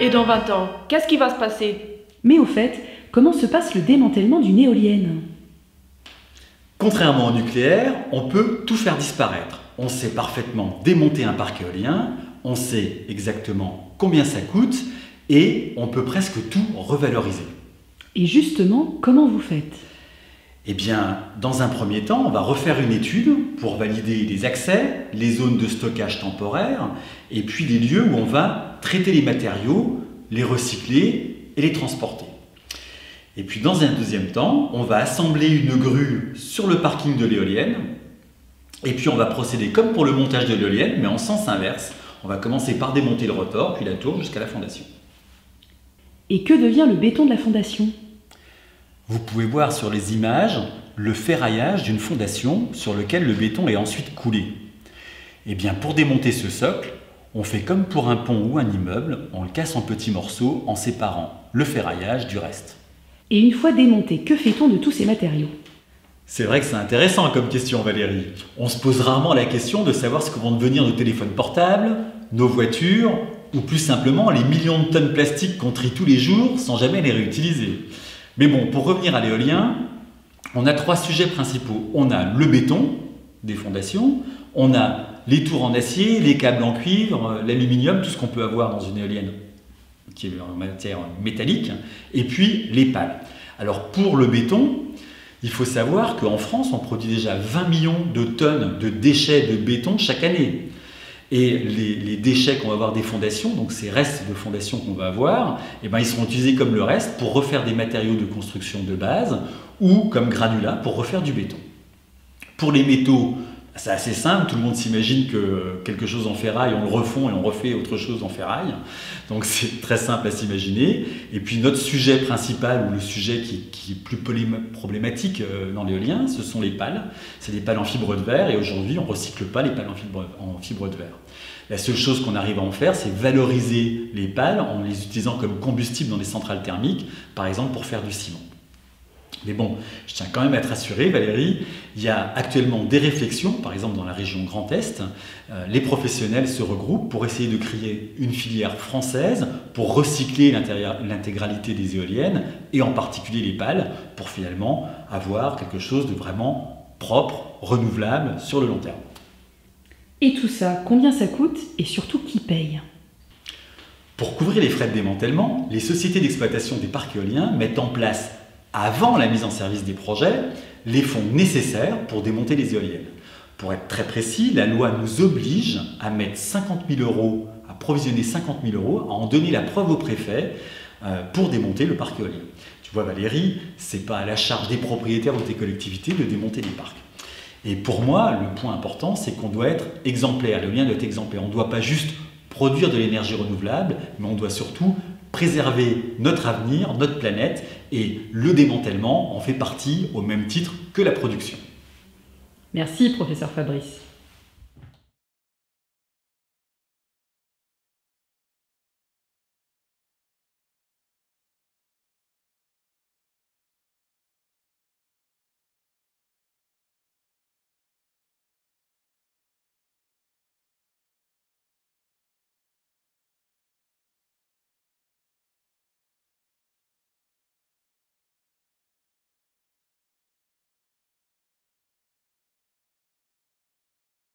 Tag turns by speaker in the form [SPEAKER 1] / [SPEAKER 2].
[SPEAKER 1] Et dans 20 ans, qu'est-ce qui va se passer?
[SPEAKER 2] Mais au fait, comment se passe le démantèlement d'une éolienne?
[SPEAKER 3] Contrairement au nucléaire, on peut tout faire disparaître. On sait parfaitement démonter un parc éolien, on sait exactement combien ça coûte et on peut presque tout revaloriser.
[SPEAKER 2] Et justement, comment vous faites?
[SPEAKER 3] Eh bien, dans un premier temps, on va refaire une étude pour valider les accès, les zones de stockage temporaire et puis les lieux où on va traiter les matériaux, les recycler et les transporter. Et puis dans un deuxième temps, on va assembler une grue sur le parking de l'éolienne et puis on va procéder comme pour le montage de l'éolienne mais en sens inverse. On va commencer par démonter le rotor puis la tour jusqu'à la fondation.
[SPEAKER 2] Et que devient le béton de la fondation?
[SPEAKER 3] Vous pouvez voir sur les images le ferraillage d'une fondation sur lequel le béton est ensuite coulé. Et bien pour démonter ce socle, on fait comme pour un pont ou un immeuble, on le casse en petits morceaux en séparant le ferraillage du reste.
[SPEAKER 2] Et une fois démonté, que fait-on de tous ces matériaux?
[SPEAKER 3] C'est vrai que c'est intéressant comme question, Valérie. On se pose rarement la question de savoir ce que vont devenir nos téléphones portables, nos voitures, ou plus simplement les millions de tonnes de plastique qu'on trie tous les jours sans jamais les réutiliser. Mais bon, pour revenir à l'éolien, on a 3 sujets principaux. On a le béton des fondations, on a les tours en acier, les câbles en cuivre, l'aluminium, tout ce qu'on peut avoir dans une éolienne qui est en matière métallique, et puis les pales. Alors pour le béton, il faut savoir qu'en France, on produit déjà 20 millions de tonnes de déchets de béton chaque année. Et les déchets qu'on va avoir des fondations, donc ces restes de fondations qu'on va avoir, eh ben, ils seront utilisés comme le reste pour refaire des matériaux de construction de base ou comme granulats pour refaire du béton. Pour les métaux, c'est assez simple, tout le monde s'imagine que quelque chose en ferraille, on le refond et on refait autre chose en ferraille. Donc c'est très simple à s'imaginer. Et puis notre sujet principal, ou le sujet qui est plus problématique dans l'éolien, ce sont les pales. C'est des pales en fibre de verre et aujourd'hui on ne recycle pas les pales en fibre de verre. La seule chose qu'on arrive à en faire, c'est valoriser les pales en les utilisant comme combustible dans des centrales thermiques, par exemple pour faire du ciment. Mais bon, je tiens quand même à te rassurer, Valérie, il y a actuellement des réflexions, par exemple dans la région Grand Est, les professionnels se regroupent pour essayer de créer une filière française pour recycler l'intégralité des éoliennes, et en particulier les pales, pour finalement avoir quelque chose de vraiment propre, renouvelable sur le long terme.
[SPEAKER 2] Et tout ça, combien ça coûte et surtout qui paye?
[SPEAKER 3] Pour couvrir les frais de démantèlement, les sociétés d'exploitation des parcs éoliens mettent en place, avant la mise en service des projets, les fonds nécessaires pour démonter les éoliennes. Pour être très précis, la loi nous oblige à mettre 50 000 €, à provisionner 50 000 €, à en donner la preuve au préfet pour démonter le parc éolien. Tu vois Valérie, ce n'est pas à la charge des propriétaires ou des collectivités de démonter les parcs. Et pour moi, le point important, c'est qu'on doit être exemplaire. L'éolien doit être exemplaire. On ne doit pas juste produire de l'énergie renouvelable, mais on doit surtout préserver notre avenir, notre planète, et le démantèlement en fait partie au même titre que la production.
[SPEAKER 2] Merci, professeur Fabrice.